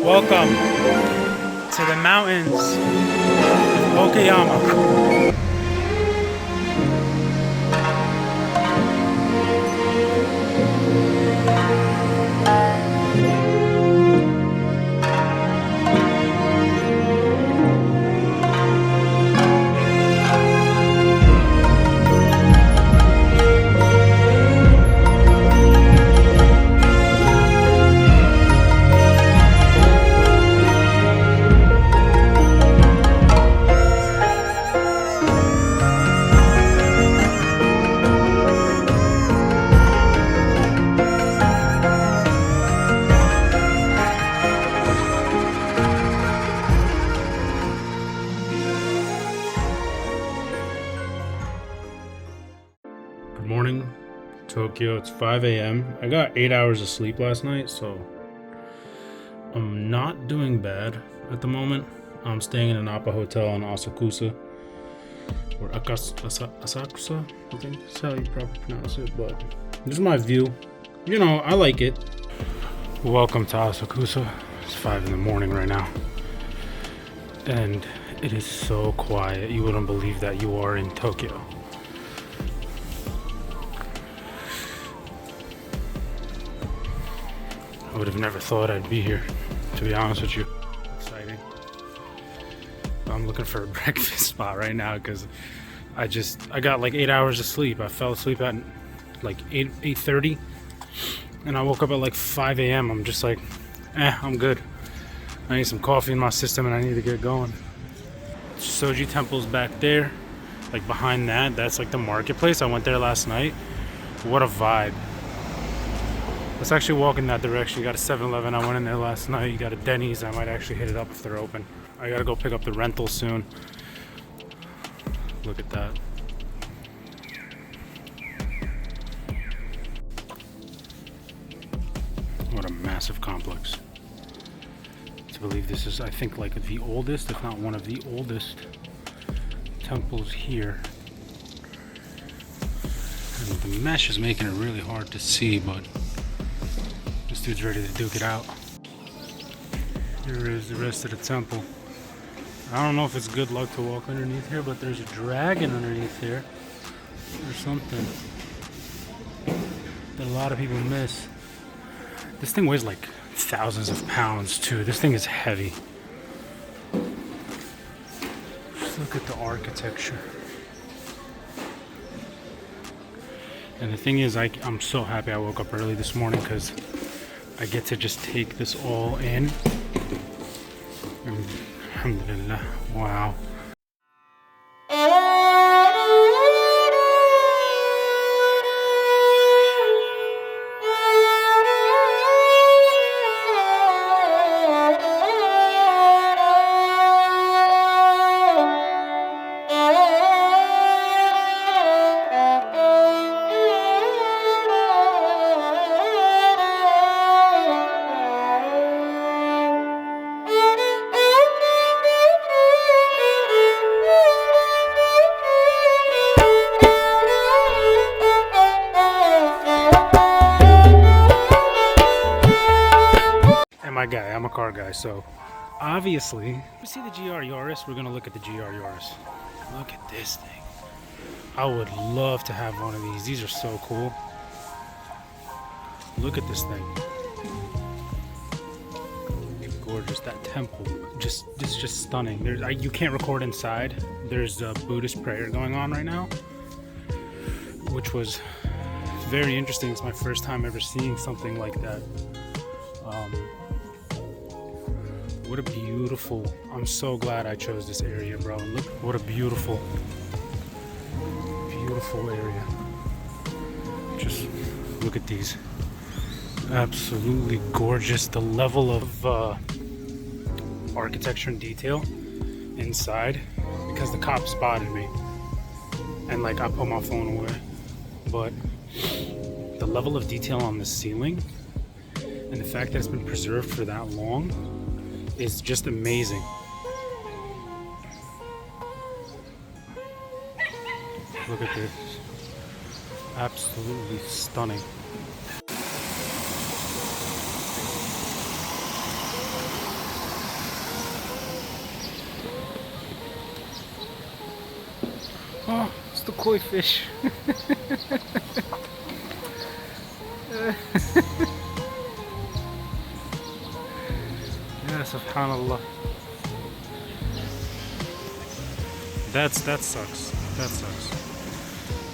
Welcome to the mountains of Okayama. Good morning, Tokyo. It's 5 a.m. I got 8 hours of sleep last night, so I'm not doing bad at the moment. I'm staying in an Appa hotel in Asakusa, or Asakusa, I think that's how you probably pronounce it, but this is my view. You know, I like it. Welcome to Asakusa. It's 5 in the morning right now, and it is so quiet. You wouldn't believe that you are in Tokyo. I would have never thought I'd be here, to be honest with you. Exciting. I'm looking for a breakfast spot right now because I got like 8 hours of sleep. I fell asleep at like 8:30 and I woke up at like 5 a.m. I'm just like, I'm good. I need some coffee in my system and I need to get going. Soji Temple's back there, like behind that's like the marketplace. I went there last night. What a vibe. Let's actually walk in that direction. You got a 7-Eleven. I went in there last night. You got a Denny's. I might actually hit it up if they're open. I gotta go pick up the rental soon. Look at that. What a massive complex. To believe this is, I think, like the oldest, if not one of the oldest temples here. And the mesh is making it really hard to see, but this dude's ready to duke it out. Here is the rest of the temple. I don't know if it's good luck to walk underneath here, but there's a dragon underneath here or something that a lot of people miss. This thing weighs like thousands of pounds too. This thing is heavy. Just look at the architecture. And the thing is, I'm so happy I woke up early this morning because I get to just take this all in. Alhamdulillah. Wow. My guy, I'm a car guy, so obviously, we see the GR Yaris, we're gonna look at the GR Yaris. Look at this thing. I would love to have one of these. These are so cool. Look at this thing. Gorgeous. That temple, this is just stunning. You can't record inside. There's a Buddhist prayer going on right now, which was very interesting. It's my first time ever seeing something like that. What a beautiful, I'm so glad I chose this area, bro. Look, what a beautiful, beautiful area. Just look at these. Absolutely gorgeous. The level of architecture and detail inside, because the cop spotted me and like I put my phone away. But the level of detail on the ceiling and the fact that it's been preserved for that long is just amazing. Look at this. Absolutely stunning. Oh, it's the koi fish. Yeah, subhanallah. That sucks. That sucks.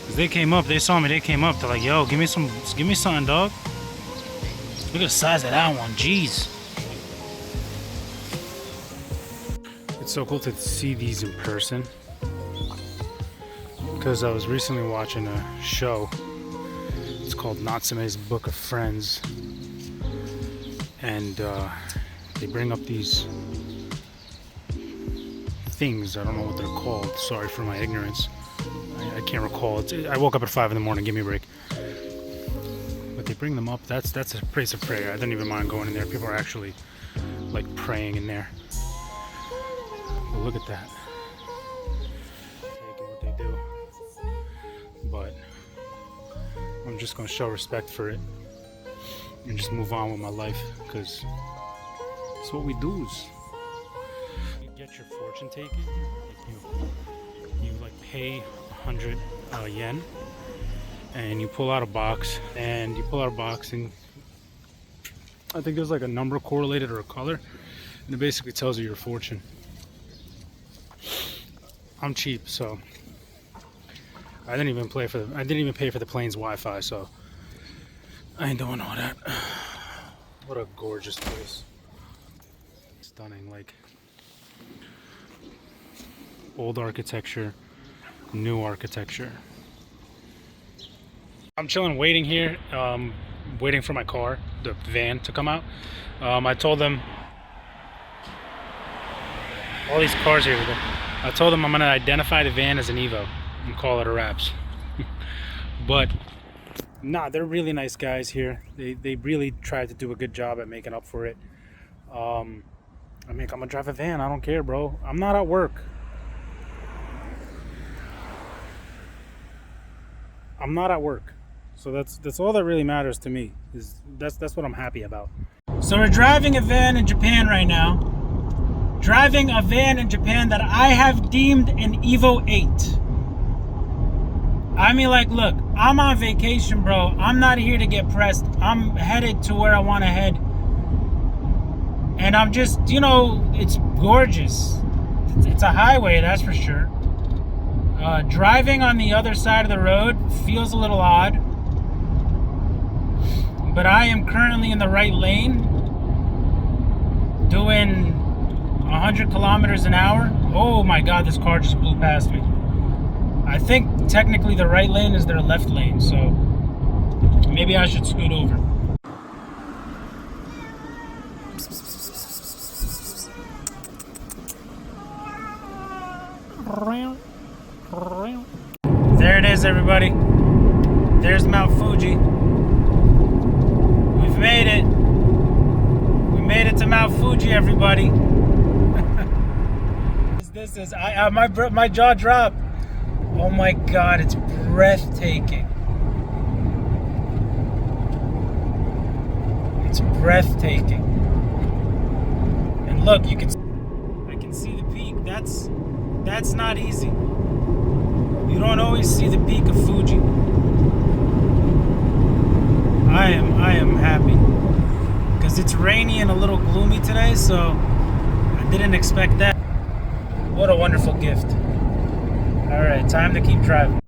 'Cause they came up, they saw me, they came up, they're like, yo, give me something, dog. Look at the size of that one, jeez. It's so cool to see these in person. Because I was recently watching a show. It's called Natsume's Book of Friends. And they bring up these things. I don't know what they're called. Sorry for my ignorance. I can't recall. I woke up at 5 in the morning. Give me a break. But they bring them up. That's a place of prayer. I didn't even mind going in there. People are actually like praying in there. But look at that. Taking what they do. But I'm just gonna show respect for it and just move on with my life, because that's what we do. You get your fortune taken. Like you like pay 100 yen, and you pull out a box, and I think there's like a number correlated or a color, and it basically tells you your fortune. I'm cheap, so I didn't even pay for the plane's Wi-Fi, so I ain't doing all that. What a gorgeous place. Stunning, like old architecture, new architecture. I'm chilling, waiting here, waiting for my car, the van, to come out. I told them, all these cars here, I told them I'm gonna identify the van as an Evo and call it a wraps. But nah, they're really nice guys here. They really tried to do a good job at making up for it. I mean, I'm gonna drive a van. I don't care, bro. I'm not at work. I'm not at work. So that's all that really matters to me. That's what I'm happy about. So we're driving a van in Japan right now. Driving a van in Japan that I have deemed an Evo 8. I mean, like, look, I'm on vacation, bro. I'm not here to get pressed. I'm headed to where I want to head. And I'm just, you know, it's gorgeous. It's a highway, that's for sure. Driving on the other side of the road feels a little odd. But I am currently in the right lane, doing 100 kilometers an hour. Oh my God, this car just blew past me. I think technically the right lane is their left lane, so maybe I should scoot over. There it is, everybody. There's Mount Fuji. We've made it. We made it to Mount Fuji, everybody. This is my jaw dropped. Oh my God, it's breathtaking. It's breathtaking. And look, I can see the peak. That's not easy. You don't always see the peak of Fuji. I am happy. Because it's rainy and a little gloomy today, so I didn't expect that. What a wonderful gift. Alright, time to keep driving.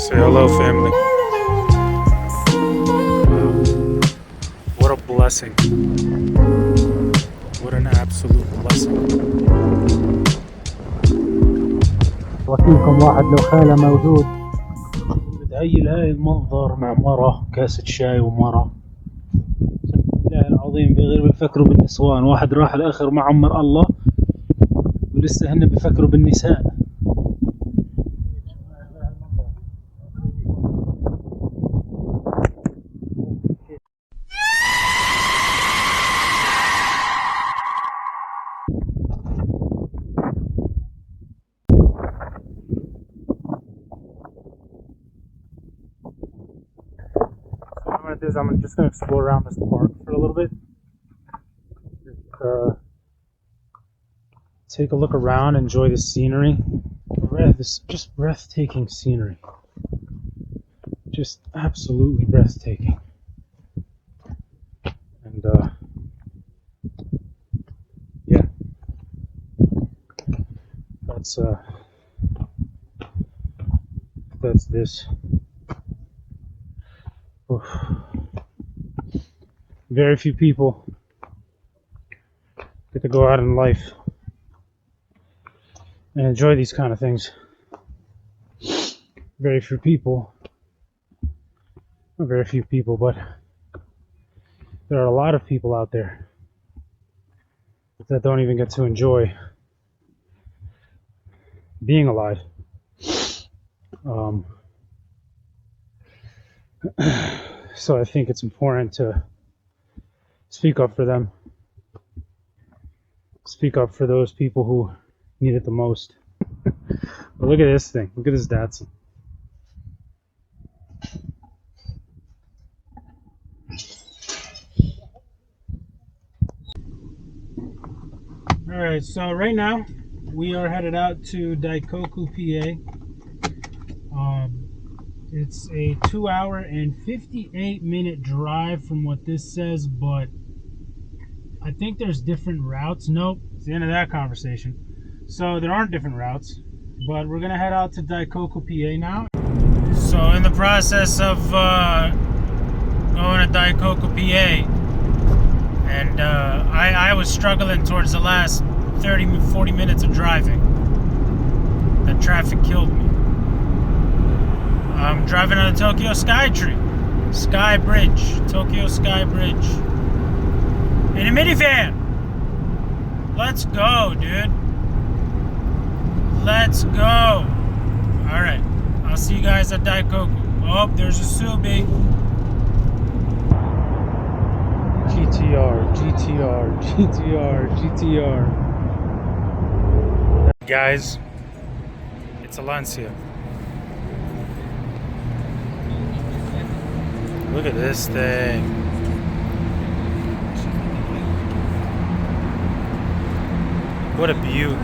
Say hello, family. Wow. What a blessing. What an absolute blessing. وفيكم واحد لو خاله موجود بتهيل هاي المنظر مع مرة كاسة شاي ومرة. الله العظيم غير بيفكروا بالنسوان، واحد راح الآخر مع عمر الله ولسه هن بيفكروا بالنساء. I'm just going to explore around this park for a little bit. Take a look around, enjoy the scenery. This just breathtaking scenery. Just absolutely breathtaking. And yeah, that's this. Oof. Very few people get to go out in life and enjoy these kind of things. Very few people, not very few people, but there are a lot of people out there that don't even get to enjoy being alive. So I think it's important to speak up for them. Speak up for those people who need it the most. But look at this thing. Look at this Datsun. Alright, so right now we are headed out to Daikoku, PA. It's a 2-hour and 58-minute drive from what this says, but I think there's different routes. Nope, it's the end of that conversation. So there aren't different routes, but we're gonna head out to Daikoku, PA now. So in the process of going to Daikoku, PA, and I was struggling towards the last 40 minutes of driving. The traffic killed me. I'm driving on the Tokyo Sky Bridge, Tokyo Sky Bridge, in a minivan. Let's go, dude. Let's go. All right, I'll see you guys at Daikoku. Oh, there's a Subi. GTR. Guys, it's a Lancia. Look at this thing. What a beaut.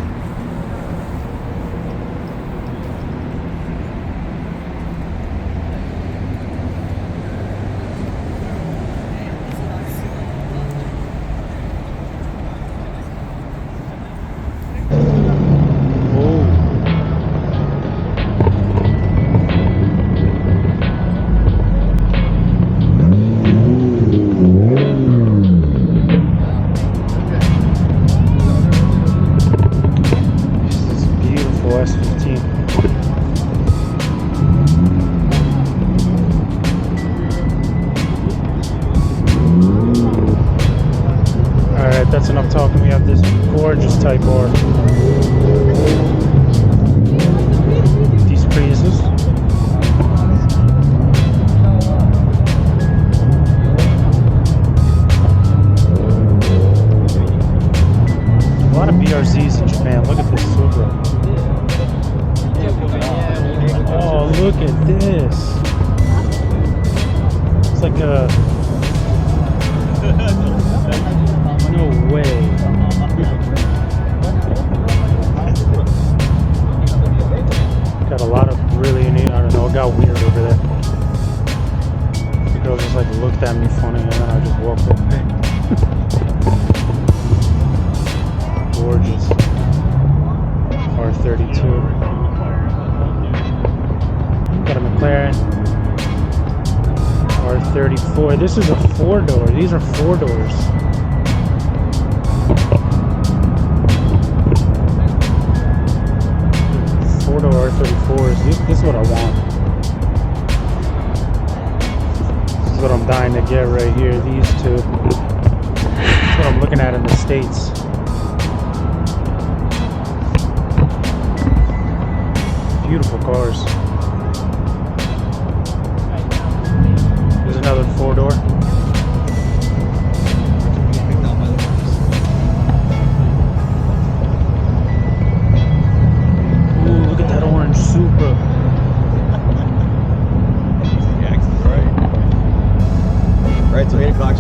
That's enough talking. We have this gorgeous Type R. These Priuses. A lot of BRZs in Japan. Look at this Supra. Oh, look at this. It's like a... No way. Got a lot of really neat, I don't know, it got weird over there. The girl just like looked at me funny and then I just walked away. Gorgeous. R32. Got a McLaren. R34. This is a 4-door. These are 4-doors. R34s. This is what I want. This is what I'm dying to get right here. These two. That's what I'm looking at in the States. Beautiful cars. There's another 4-door. Ooh, look at that orange Supra. Right, so 8 o'clock.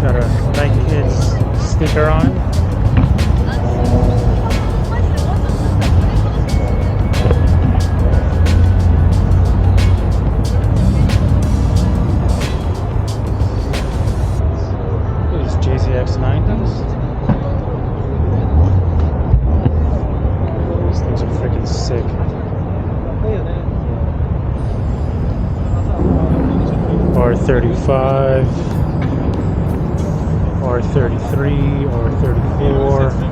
Got a Nike Kids sticker on it. JZX90s. These things are freaking sick. R35, R33, R34.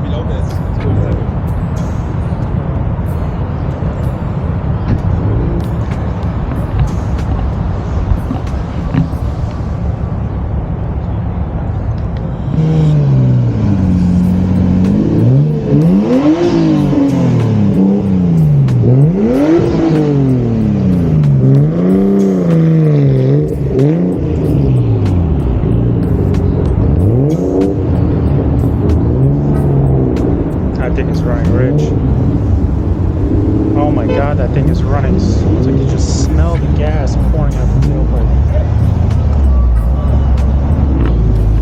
That thing is running rich. Oh my god, that thing is running. It's like you just smell the gas pouring out the tailpipe.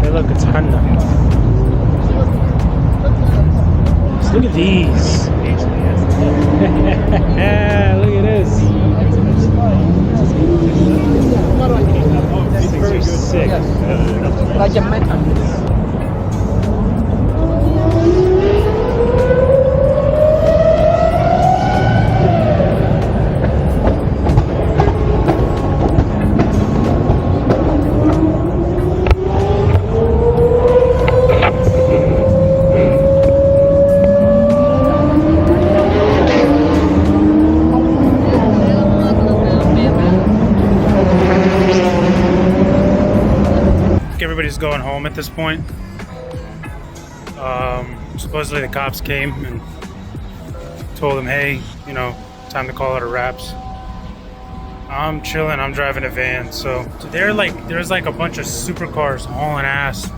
Hey look, it's Honda. Just look at these. Look at this. These things are sick. Like a mecca. Everybody's going home at this point. Supposedly the cops came and told them, hey, you know, time to call it a wraps. I'm chilling, I'm driving a van. So there's like a bunch of supercars hauling ass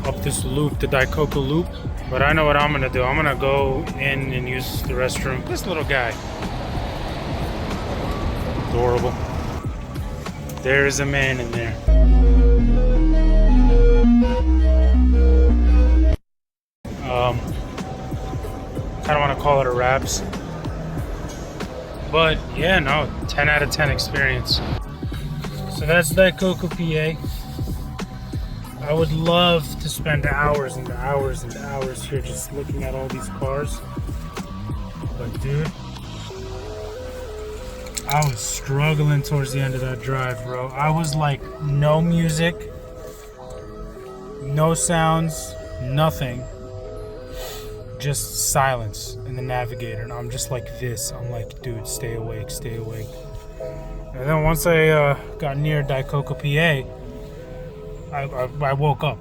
up this loop, the Daikoku loop. But I know what I'm gonna do. I'm gonna go in and use the restroom. This little guy. Adorable. There's a man in there. Kind of want to call it a wraps, but yeah, no, 10 out of 10 experience. So that's Daikoku, PA. I would love to spend hours and hours and hours here just looking at all these cars, but dude, I was struggling towards the end of that drive, bro. I was like, no music, no sounds, nothing. Just silence in the navigator, and I'm just like this. I'm like, dude, stay awake, stay awake. And then once I got near Daikoku, PA, I woke up.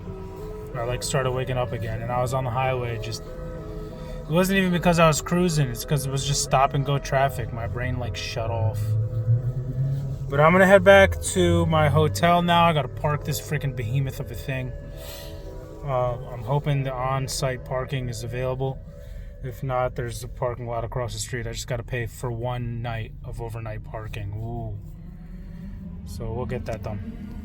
I like started waking up again, and I was on the highway. Just it wasn't even because I was cruising. It's because it was just stop and go traffic. My brain like shut off. But I'm gonna head back to my hotel now. I gotta park this freaking behemoth of a thing. I'm hoping the on-site parking is available. If not, there's a parking lot across the street. I just got to pay for one night of overnight parking. Ooh. So we'll get that done.